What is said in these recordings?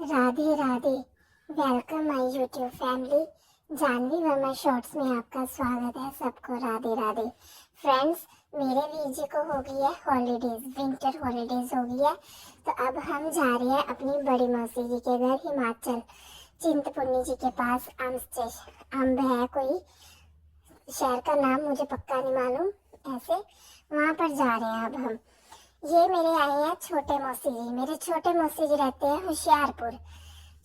Radhe Radhe. Welcome my YouTube family. Janvi Verma shorts में आपका स्वागत है। सबको राधे राधे। फ्रेंड्स, मेरे वीर जी को हो गई है हॉलीडेज, विंटर हॉलीडेज हो गई है। तो अब हम जा रहे हैं अपनी बड़ी मौसी जी के घर हिमाचल, चिंतपूर्णी जी के पास। अम्ब है कोई शहर का नाम, मुझे पक्का नहीं मालूम। ऐसे वहां पर जा रहे हैं अब हम। ये मेरे आए हैं छोटे मौसी जी। मेरे छोटे मौसी जी रहते हैं होशियारपुर।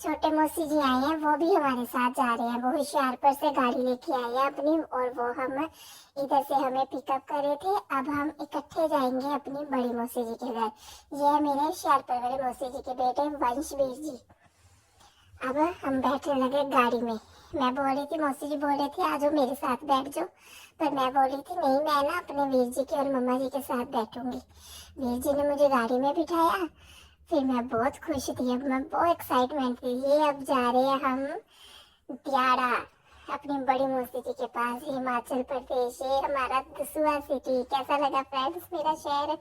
छोटे मौसी जी आए हैं, वो भी हमारे साथ जा रहे हैं। वो होशियारपुर से गाड़ी लेके आए हैं अपनी, और वो हम इधर से हमें पिकअप करे थे। अब हम इकट्ठे जाएंगे अपनी बड़ी मौसी जी के घर। ये है मेरे होशियारपुर वाले मौसी जी के बेटे वंशवीर जी। अब हम बैठने लगे गाड़ी में। मैं बोल रही थी, मौसी जी बोल रही थी आ जाओ मेरे साथ बैठ जाओ, पर मैं बोल रही थी नहीं, मैं ना अपने वीर जी के और मम्मा जी के साथ बैठूंगी। वीर जी ने मुझे गाड़ी में बिठाया, फिर मैं बहुत खुश थी। अब मैं बहुत एक्साइटमेंट थी। ये अब जा रहे हैं हम दियाड़ा, अपनी बड़ी मौसी जी के पास, हिमाचल प्रदेश। ये हमारा दसूहा सिटी। कैसा लगा फ्रेंड्स मेरा शहर?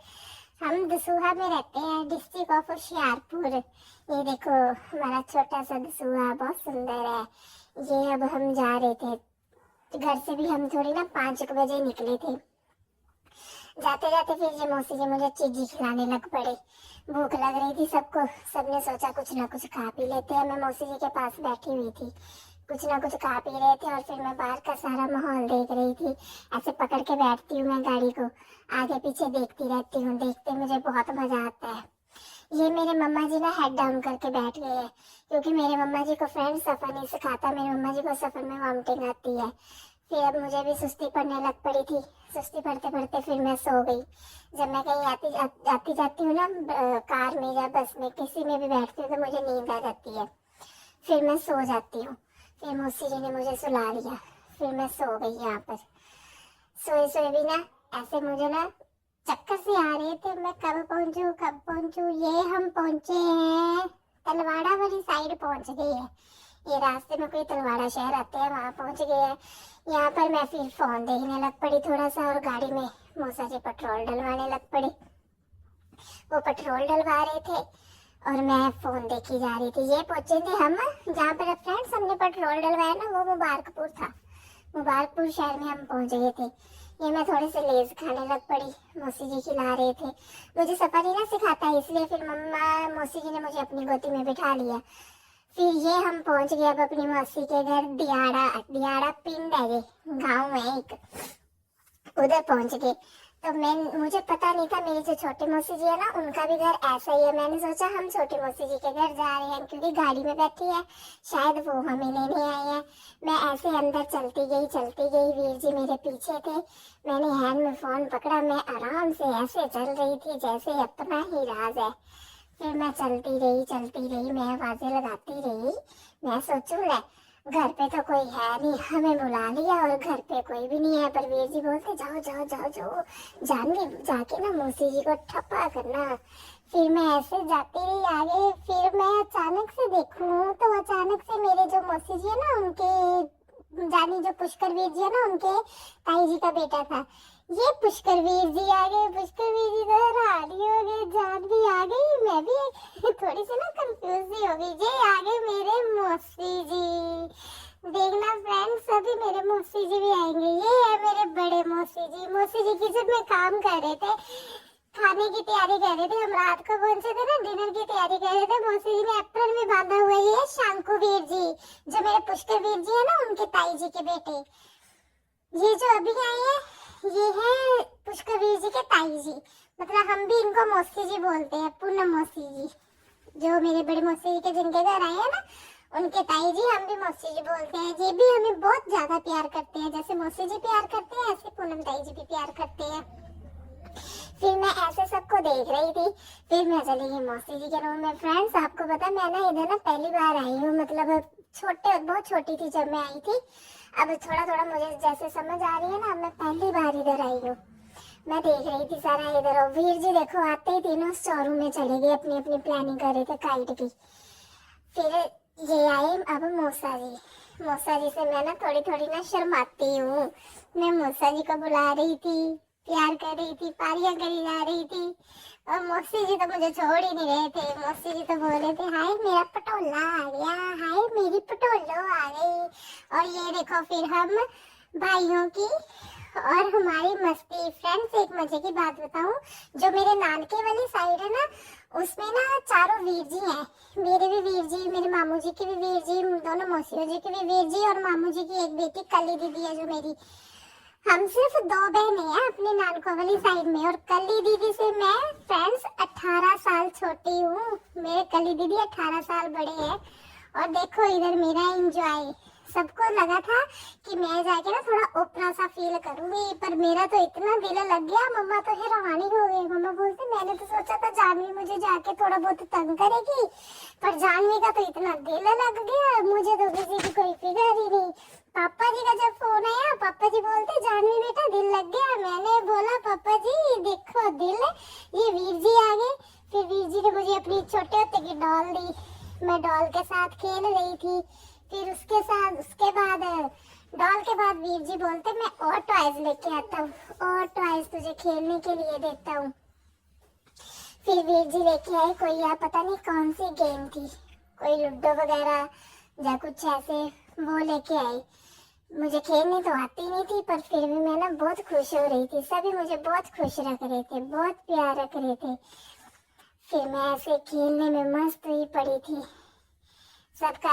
हम दसूहा में रहते हैं, डिस्ट्रिक्ट ऑफ होशियारपुर। ये देखो हमारा छोटा सा दसूहा, बहुत सुंदर है। ये अब हम जा रहे थे घर से भी। हम थोड़ी ना 5 बजे निकले थे। जाते जाते फिर ये मौसी जी मुझे चीजी खिलाने लग पड़े। भूख लग रही थी सबको, सबने सोचा कुछ ना कुछ खा पी लेते हैं। मैं मौसी जी के पास बैठी हुई थी, कुछ ना कुछ खा पी रहे थे, और फिर मैं बाहर का सारा माहौल देख रही थी। ऐसे पकड़ के बैठती हूँ मैं गाड़ी को, आगे पीछे देखती रहती हूँ। देखते मुझे बहुत मजा आता है। ये मेरे मम्मा जी ना हेड डाउन करके बैठ गए हैं, क्योंकि मेरे मम्मा जी को फ्रेंड सफर नहीं सिखाता। मेरी मम्मा जी को सफर में वॉमिटिंग आती है। फिर अब मुझे भी सुस्ती पड़ने लग पड़ी थी। सुस्ती पड़ते पड़ते फिर मैं सो गई। जब मैं कहीं आती जाती हूँ ना, कार में या बस में किसी में भी बैठती हूँ, तो मुझे नींद आ जाती है। फिर मैं सो जाती हूँ। फिर मौसी जी ने मुझे सुला लिया, फिर मैं सो गई। यहाँ पर सोए सोए भी ना ऐसे मुझे ना चक्कर से आ रहे थे। मैं कब पहुंचू कब पहुंचू। ये हम पहुंचे हैं तलवाड़ा वाली साइड, पहुंच गए हैं। ये रास्ते में कोई तलवाड़ा शहर आते हैं, वहां पहुंच गए हैं। यहाँ पर मैं फिर फोन देखने लग पड़ी थोड़ा सा, और गाड़ी में मौसा जी पेट्रोल डलवाने लग पड़े। वो पेट्रोल डलवा रहे थे और मैं फोन देखी जा रही थी। ये पहुंचे थे हम जहाँ पर फ्रेंड्स हमने पेट्रोल डलवाया ना, वो मुबारकपुर था। मुबारकपुर शहर में हम पहुंच गए थे। ये मैं थोड़े से लेज खाने लग पड़ी, मौसी जी खिला रहे थे। मुझे सफर ही ना सिखाता, इसलिए फिर मम्मा मौसी जी ने मुझे अपनी गोदी में बिठा लिया। फिर ये हम पहुंच गए अब अपनी मौसी के घर। दियाड़ा, दियाड़ा पिंड है, ये गांव है एक, उधर पहुंच गए। तो मुझे पता नहीं था, मेरी जो छोटी मौसी जी है ना, उनका भी घर ऐसा ही है। मैंने सोचा हम छोटी मौसी जी के घर जा रहे हैं, क्योंकि गाड़ी में बैठी है, शायद वो हमें लेने आए हैं। मैं ऐसे अंदर चलती गई। वीर जी मेरे पीछे थे। मैंने हैंड में फोन पकड़ा, मैं आराम से ऐसे चल रही थी जैसे अपना ही राज है। फिर मैं चलती रही, मैं आवाजें लगाती रही। मैं सोचूं ले, घर पे तो कोई है नहीं, हमें बुला लिया और घर पे कोई भी नहीं है। पर वीर जी बोलते जाओ जाओ जाओ जाओ, जानवी जाके ना मौसी जी को ठप्पा करना। फिर मैं ऐसे जाती रही आगे। फिर मैं अचानक से देखूं तो अचानक से मेरे जो मौसी जी है ना, उनके जानी जो पुष्कर वीर जी है ना, उनके ताई जी का बेटा था। ये पुष्कर वीर जी आ गए। पुष्कर वीर जी तो रानी हो गए, जान भी आ गई। मैं भी थोड़ी सी ना कंफ्यूज सी हो गई। ये आ गए मेरे मौसी जी। देखना फ्रेंड्स, अभी मेरे मौसी जी भी आएंगे। ये है मेरे बड़े मौसी जी। मौसी जी किचन में काम कर रहे थे, खाने की तैयारी कर रहे थे। हम रात को पहुंचे थे ना, डिनर की तैयारी कर रहे थे। मौसी जी ने एप्रिल में बांधा हुआ ये शंकु वीर जी, जो मेरे पुष्कर वीर जी है ना, उनके ताई जी के बेटे। ये जो अभी आए हैं, ये है पुष्कर वीर जी के ताई जी। मतलब हम भी इनको मौसी जी बोलते हैं, पूनम मौसी जी, जो मेरे बड़े मौसी जी के जिनके घर आए हैं ना, उनके ताई जी। हम भी मौसी जी बोलते हैं। ये भी हमें बहुत ज्यादा प्यार करते हैं, जैसे मौसी जी प्यार करते हैं, ऐसे पूनम ताई जी भी प्यार करते हैं। फिर मैं ऐसे सबको देख रही थी। फिर मैं चली गई मौसी जी के रूम में। फ्रेंड्स, आपको पता मैं ना इधर ना पहली बार आई हूँ, मतलब बहुत छोटी थी जब मैं आई थी। अब थोड़ा थोड़ा मुझे जैसे समझ आ रही है ना, अब मैं पहली बार इधर आई हूँ। मैं देख रही थी सारा इधर। और वीर जी देखो आते ही तीनों शोरूम में चले गए, अपनी अपनी प्लानिंग कर रहे थे काइट की। फिर ये आए अब मौसा जी। मौसा जी से मैं ना थोड़ी थोड़ी ना शर्माती हूँ। मैं मौसा जी को बुला रही थी, प्यार कर रही थी, पारियां करी जा रही थी। और मौसी जी तो मुझे छोड़ ही नहीं रहे थे। मौसी जी तो बोल रहे थे हाय मेरा पटोला देखो फिर हम भाइयों की और हमारी मस्ती। फ्रेंड्स एक मजे की बात बताऊं, जो मेरे नानके वाली साइड है ना, उसमें ना चारों वीर जी हैं। मेरे भी वीर जी, मेरे मामू जी के भी वीर जी, दोनों मौसियों जी के भी वीर जी, और मामू जी की एक बेटी कली दीदी है जो मेरी। हम सिर्फ 2 बहनें हैं अपने नानकों वाली साइड में, और कली दीदी से मैं फ्रेंड्स 18 साल छोटी हूँ। मेरे कली दीदी 18 साल बड़े हैं। और देखो इधर मेरा एंजॉय। सबको लगा था कि मैं जाके ना थोड़ा ओपरा सा फील करूंगी, पर मेरा तो इतना दिल लग गया, मम्मा तो हैरानी हो गई। मम्मा बोलते मैंने तो सोचा था जानवी मुझे जाके थोड़ा बहुत तंग करेगी, पर जानवी का तो इतना दिल लग गया, मुझे तो किसी की कोई फिक्र ही नहीं। पापा जी का जब फोन आया, पापा जी बोलते जानवी बेटा दिल लग गया। मैंने बोला पापा जी देखो दिल, ये वीर जी आ गए। फिर वीर जी ने मुझे अपनी छोटे होते की डॉल दी, मैं डॉल के साथ खेल रही थी। फिर उसके बाद डॉल के बाद वीर जी बोलते मैं और टॉयज लेके आता हूँ, और टॉयज तुझे खेलने के लिए देता हूँ। फिर वीर जी लेके आए कोई यार पता नहीं कौन सी गेम थी, कोई लूडो वगैरह या कुछ ऐसे, वो लेके आए। मुझे खेलने तो आती नहीं थी, पर फिर भी मैं ना बहुत खुश हो रही थी। सभी मुझे बहुत खुश रख रहे थे, बहुत प्यार रख रहे थे। फिर मैं ऐसे खेलने में मस्त हुई पड़ी थी। सबका